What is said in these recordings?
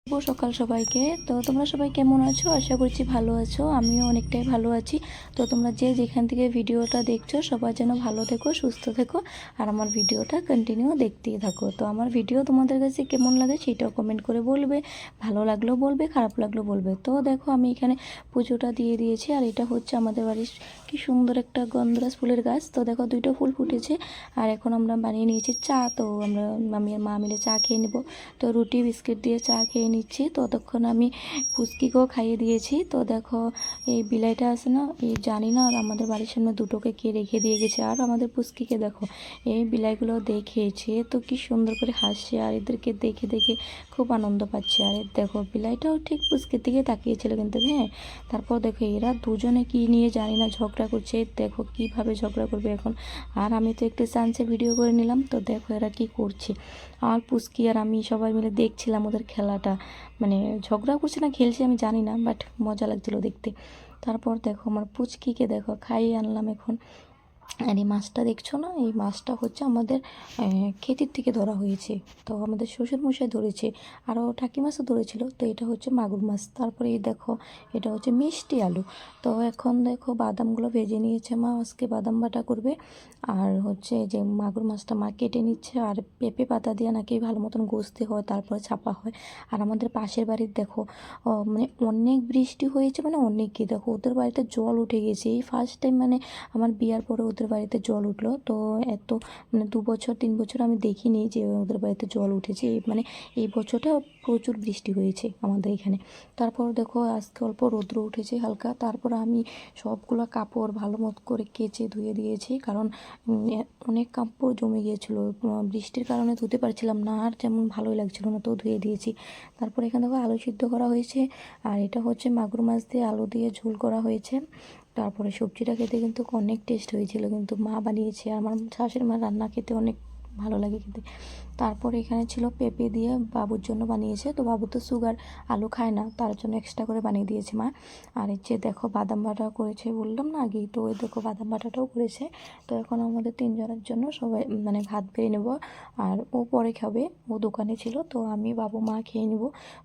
শুভ সকাল সবাইকে। তো তোমরা সবাই কেমন আছো? আশা করছি ভালো আছো। আমিও অনেকটাই ভালো আছি। তো তোমরা যে যেখান থেকে ভিডিওটা দেখছো সবাই যেন ভালো থেকো, সুস্থ থেকো, আর আমার ভিডিওটা কন্টিনিউ দেখতেই থাকো। তো আমার ভিডিও তোমাদের কাছে কেমন লাগে সেটাও কমেন্ট করে বলবে। ভালো লাগলেও বলবে, খারাপ লাগলেও বলবে। তো দেখো আমি এখানে পুজোটা দিয়ে দিয়েছি, আর এটা হচ্ছে আমাদের বাড়ির কি সুন্দর একটা গন্ধরাজ ফুলের গাছ। তো দেখো দুইটা ফুল ফুটেছে, আর এখন আমরা বানিয়ে নিয়েছি চা। তো আমি আর মা মিলে চা খেয়ে নেবো। তো রুটি বিস্কিট দিয়ে চা খেয়ে নিচ্ছি। ততক্ষণ আমি পুচকিকেও খাইয়ে দিয়েছি। তো দেখো এই বিলাইটা আছে না, এই জানি না আমাদের বাড়ির সামনে দুটোকে কে রেখে দিয়ে গেছে। আর আমাদের পুচকিকে দেখো এই বিলাইগুলো দেখেছে তো কি সুন্দর করে হাসছে, আর এদেরকে দেখে দেখে খুব আনন্দ পাচ্ছে। আর দেখো বিলাইটাও ঠিক পুচকির দিকে তাকিয়েছিল কিন্তু, হ্যাঁ। তারপর দেখো এরা দুজনে কি নিয়ে জানি না ঝগড়া করছে। দেখো কিভাবে ঝগড়া করবে এখন। আর আমি তো একটু চান্সে ভিডিও করে নিলাম। তো দেখো এরা কি করছে। আর পুচকি আর আমি সবাই মিলে দেখছিলাম ওদের খেলাটা। মানে ঝগড়া করছে না খেলছে আমি জানি না, বাট মজা লাগছিল দেখতে। তারপর দেখো আমার পুচকিকে দেখো খাইয়ে আনলাম এখন। আর এই মাছটা দেখছো না, এই মাছটা হচ্ছে আমাদের ক্ষেতের থেকে ধরা হয়েছে। তো আমাদের শ্বশুরমশাই ধরেছে, আরও ঠাকিমাছও ধরেছিল। তো এটা হচ্ছে মাগুর মাছ। তারপরে এই দেখো এটা হচ্ছে মিষ্টি আলু। তো এখন দেখো বাদামগুলো ভেজে নিয়েছে মা, আজকে বাদাম বাটা করবে। আর হচ্ছে যে মাগুর মাছটা মা কেটে নিচ্ছে, আর পেঁপে পাতা দিয়ে নাকি ভালো মতন গসতে হয়, তারপরে ছাপা হয়। আর আমাদের পাশের বাড়ির দেখো মানে অনেক বৃষ্টি হয়েছে, মানে অনেকই দেখো ওদের বাড়িতে জল উঠে গেছে। এই ফার্স্ট টাইম মানে আমার বিয়ার পরে ওদের বাড়িতে জল উঠলো। তো এত মানে 2 বছর 3 বছর আমি দেখিনি যে ওদের বাড়িতে জল উঠেছে। মানে এই বছরটা প্রচুর বৃষ্টি হয়েছে আমাদের এখানে। তারপর দেখো আজকে অল্প রৌদ্র উঠেছে হালকা। তারপর আমি সবগুলো কাপড় ভালো মতো করে কেচে ধুয়ে দিয়েছি, কারণ অনেক কাপড় জমে গিয়েছিল। বৃষ্টির কারণে ধুতে পারছিলাম না, আর যেমন ভালোই লাগছিল না, তো ধুয়ে দিয়েছি। তারপর এখানে দেখো আলু সিদ্ধ করা হয়েছে, আর এটা হচ্ছে মাগুর মাছ দিয়ে আলু দিয়ে ঝোল করা হয়েছে। তারপরে সবজিটা খেতে কিন্তু অনেক টেস্ট হয়েছিল, কিন্তু মা বানিয়েছে। আমার শাশুড়ি মার রান্না খেতে অনেক ভালো লাগে খেতে। তারপরে এখানে ছিল পেঁপে দিয়ে বাবুর জন্য বানিয়েছে। তো বাবু তো সুগার, আলু খায় না, তার জন্য এক্সট্রা করে বানিয়ে দিয়েছে মা। আর এই যে দেখো বাদাম বাটা করেছে বললাম না আগেই, তো ওই দেখো বাদাম বাটাটাও করেছে। তো এখন আমাদের তিনজনের জন্য সবাই মানে ভাত বেড়ে নেব। আর ও পরে খাবে, ও দোকানে ছিল। তো আমি বাবু মা খেয়ে নেব।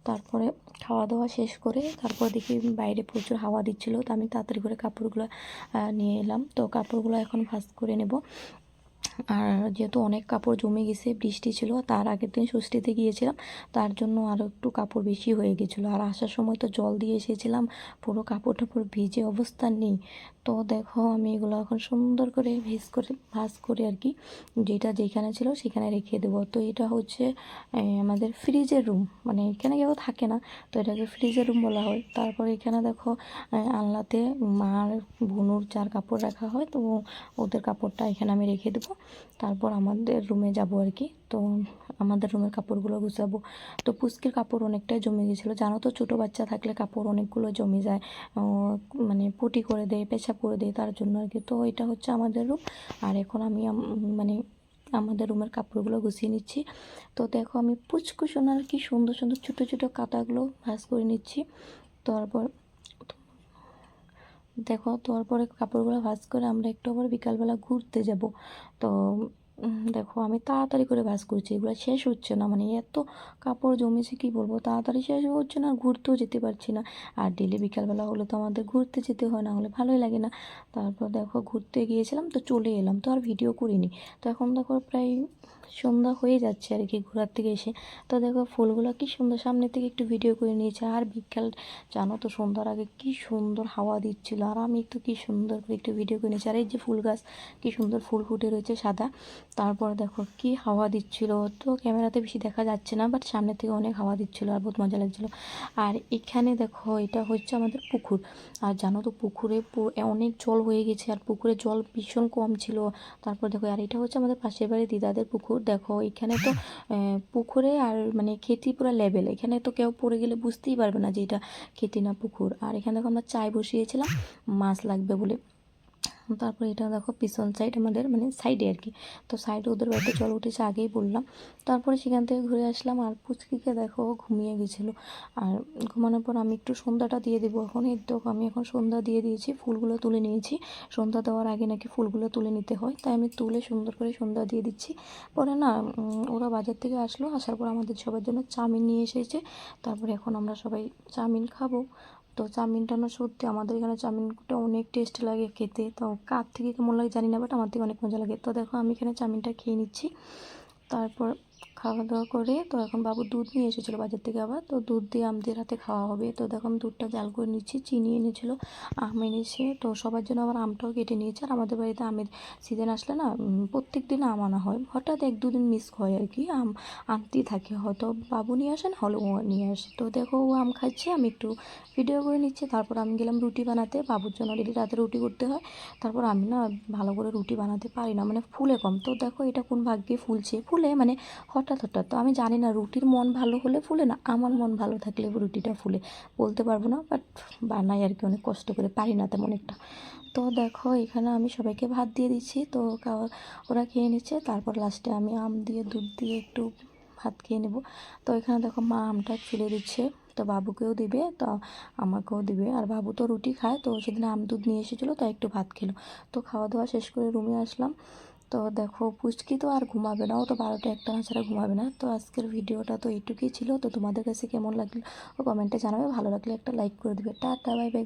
তারপরে খাওয়া দাওয়া শেষ করে তারপর দেখি বাইরে প্রচুর হাওয়া দিচ্ছিল। তো আমি তাড়াতাড়ি করে কাপড়গুলো নিয়ে এলাম। তো কাপড়গুলো এখন ভাঁজ করে নেব। আর যেহেতু অনেক কাপড় জমে গেছে, বৃষ্টি ছিল, তার আগের দিন ষষ্ঠীতে গিয়েছিলাম, তার জন্য আরও একটু কাপড় বেশি হয়ে গেছিলো। আর আসার সময় তো জল দিয়ে এসেছিলাম, পুরো কাপড় টাপড় ভিজে অবস্থা নেই। তো দেখো আমি এগুলো এখন সুন্দর করে ভাঁজ করে আর কি, যেটা যেখানে ছিল সেখানে রেখে দেবো। তো এটা হচ্ছে আমাদের ফ্রিজের রুম, মানে এখানে কেউ থাকে না, তো এটাকে ফ্রিজের রুম বলা হয়। তারপর এখানে দেখো আলনাতে মার বোনুর যার কাপড় রাখা হয়, তো ওদের কাপড়টা এখানে আমি রেখে দেবো। তারপর আমাদের রুমে যাব আর কি। তো আমাদের রুমের কাপড়গুলো গুছাবো। তো পুচকির কাপড় অনেকটাই জমে গেছিলো, জানো তো ছোটো বাচ্চা থাকলে কাপড় অনেকগুলো জমে যায়, মানে পটি করে দেয়, পেশাব করে দেয়, তার জন্য আর কি। তো এটা হচ্ছে আমাদের রুম। আর এখন আমি মানে আমাদের রুমের কাপড়গুলো গুছিয়ে নিচ্ছি। তো দেখো আমি পুচকু সোনার কি সুন্দর সুন্দর ছোটো ছোটো কাঁটাগুলো ভাঁজ করে নিচ্ছি। তারপর দেখো তারপরে কাপড়গুলো ভাঁজ করে আমরা একটু আবার বিকালবেলা ঘুরতে যাব। তো দেখো আমি তাড়াতাড়ি করে ভাঁজ করছি, এগুলো শেষ হচ্ছে না, মানে এত কাপড় জমেছে কি বলবো, তাড়াতাড়ি শেষ হচ্ছে না, ঘুরতেও যেতে পারছি না। আর ডেলি বিকালবেলা হলে তো আমাদের ঘুরতে যেতে হয়, না হলে ভালোই লাগে না। তারপর দেখো ঘুরতে গিয়েছিলাম, তো চলে এলাম, তো আর ভিডিও করিনি। তো এখন দেখো প্রায় সন্ধ্যা হয়ে যাচ্ছে আর কি ঘোরার থেকে এসে। তো দেখো ফুলগুলো কি সুন্দর, সামনে থেকে একটু ভিডিও করে নিয়েছে। আর বিকাল জানো তো সন্ধ্যার আগে কি সুন্দর হাওয়া দিচ্ছিল, আর আমি তো কি সুন্দর করে একটু ভিডিও করে নিয়েছি। আর এই যে ফুল গাছ কি সুন্দর ফুল ফুটে রয়েছে সাদা। তারপর দেখো কি হাওয়া দিচ্ছিল, তো ক্যামেরাতে বেশি দেখা যাচ্ছে না, বাট সামনে থেকে অনেক হাওয়া দিচ্ছিল, আর বহুত মজা লাগছিলো। আর এখানে দেখো এটা হচ্ছে আমাদের পুকুর। আর জানো তো পুকুরে অনেক জল হয়ে গেছে, আর পুকুরে জল ভীষণ কম ছিল। তারপর দেখো আর এটা হচ্ছে আমাদের পাশের বাড়ির দিদাদের পুকুর। দেখো এখানে তো পুকুরে আর মানে খেতি পুরো লেভেল, এখানে তো কেউ পড়ে গেলে বুঝতেই পারবে না যে এটা খেতি না পুকুর। আর এখানে দেখো আমরা চায় বসিয়েছিলাম মাছ লাগবে বলে। তারপরে এটা দেখো পিছন সাইড আমাদের মানে সাইডে আর কি। তো সাইডে ওদের বাড়িতে জল উঠেছে আগেই বললাম। তারপরে সেখান থেকে ঘুরে আসলাম আর পুচকিকে দেখো ঘুমিয়ে গেছিলো। আর ঘুমানোর পর আমি একটু সন্ধ্যাটা দিয়ে দেবো এখন। এই দেখো আমি এখন সন্ধ্যা দিয়ে দিয়েছি, ফুলগুলো তুলে নিয়েছি। সন্ধ্যা দেওয়ার আগে নাকি ফুলগুলো তুলে নিতে হয়, তাই আমি তুলে সুন্দর করে সন্ধ্যা দিয়ে দিচ্ছি। পরে না ওরা বাজার থেকে আসলো, আসার পর আমাদের সবার জন্য চাউমিন নিয়ে এসেছে। তারপরে এখন আমরা সবাই চাউমিন খাবো। তো চাউমিনটা না সত্যি আমাদের এখানে চাউমিনটা অনেক টেস্ট লাগে খেতে। তো কার থেকে কেমন লাগে জানি না, বাট আমার থেকে অনেক মজা লাগে। তো দেখো আমি এখানে চাউমিনটা খেয়ে নিচ্ছি। তারপর খাওয়া দাওয়া করে তো এখন বাবু দুধ নিয়ে এসেছিলো বাজার থেকে আবার, তো দুধ দিয়ে আমাদের হাতে খাওয়া হবে। তো দেখো আমি দুধটা জাল করে নিচ্ছি, চিনি এনেছিলো, আম এনেছে, তো সবার জন্য আবার আমটাও কেটে নিয়েছে। আর আমাদের বাড়িতে আমের সিজন আসলে না প্রত্যেক দিন আম আনা হয়, হঠাৎ 1-2 দিন মিস হয় আর কি। আম আনতেই থাকে, হয়তো বাবু নিয়ে আসেন হলে ও নিয়ে আসে। তো দেখো ও আম খাচ্ছে, আমি একটু ভিডিও করে নিচ্ছি। তারপর আমি গেলাম রুটি বানাতে, বাবুর জন্য ডেলি রাতে রুটি করতে হয়। তারপর আমি না ভালো করে রুটি বানাতে পারি না, মানে ফুলে কম। তো দেখো এটা কোন ভাগ্যে ফুলছে, ফুলে মানে হঠাৎ হঠাৎ। তো আমি জানি না রুটির মন ভালো হলে ফুলে না আমার মন ভালো থাকলে রুটিটা ফুলে, বলতে পারবো না, বাট বানাই আর কি অনেক কষ্ট করে, পারি না তেমন একটা। তো দেখো এখানে আমি সবাইকে ভাত দিয়ে দিচ্ছি, তো ওরা খেয়ে নিচ্ছে। তারপর লাস্টে আমি আম দিয়ে দুধ দিয়ে একটু ভাত খেয়ে নেব। তো এখানে দেখো মা আমটা ছুলে দিচ্ছে, তো বাবুকেও দিবে, তো আমাকেও দিবে। আর বাবু তো রুটি খায়, তো সেদিন আম দুধ নিয়ে এসেছিলো, তাই একটু ভাত খেলো। তো খাওয়া দাওয়া শেষ করে রুমে আসলাম। তো দেখো পুচকি তো আর ঘুমাবে না, ও তো 12টা-1টা না ছাড়া ঘুমাবে না। তো আজকের ভিডিওটা তো এইটুকুই ছিল। তো তোমাদের কাছে কেমন লাগলো ও কমেন্টে জানাবে, ভালো লাগলে একটা লাইক করে দিবে। Tata, bye bye.